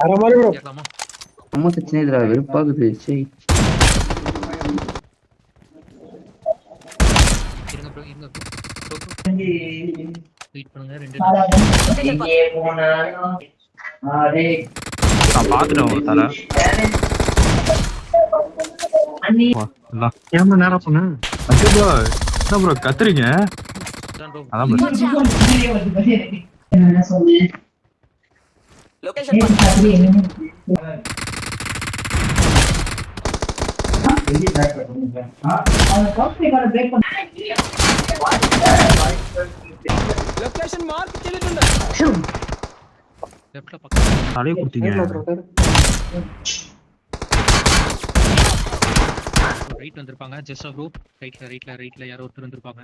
அரை மாதிரி bro. கேட்கலாமா? அம்மா பிரச்சனை இதுடா வெறுப்பாகுது சரி இருங்க ப்ரோ இருங்க ப்ரோ வெயிட் பண்ணுங்க 2 நான் பாத்துட்டேன் ஒரு தர ஏன் bro நேரா போன? அச்சோ ப்ரோ என்ன ப்ரோ கத்துறீங்க தான் ப்ரோ. அதான் ப்ரோ லொகேஷன் லொகேஷன் மார்க் தெரியுதுங்க லெஃப்ட்ல பக்கம் தலையை கொடுத்தீங்க ரைட் வந்திருப்பாங்க ஜஸ்ட் ப்ரோ ரைட்ல யாரோ ஒருத்தர் வந்திருப்பாங்க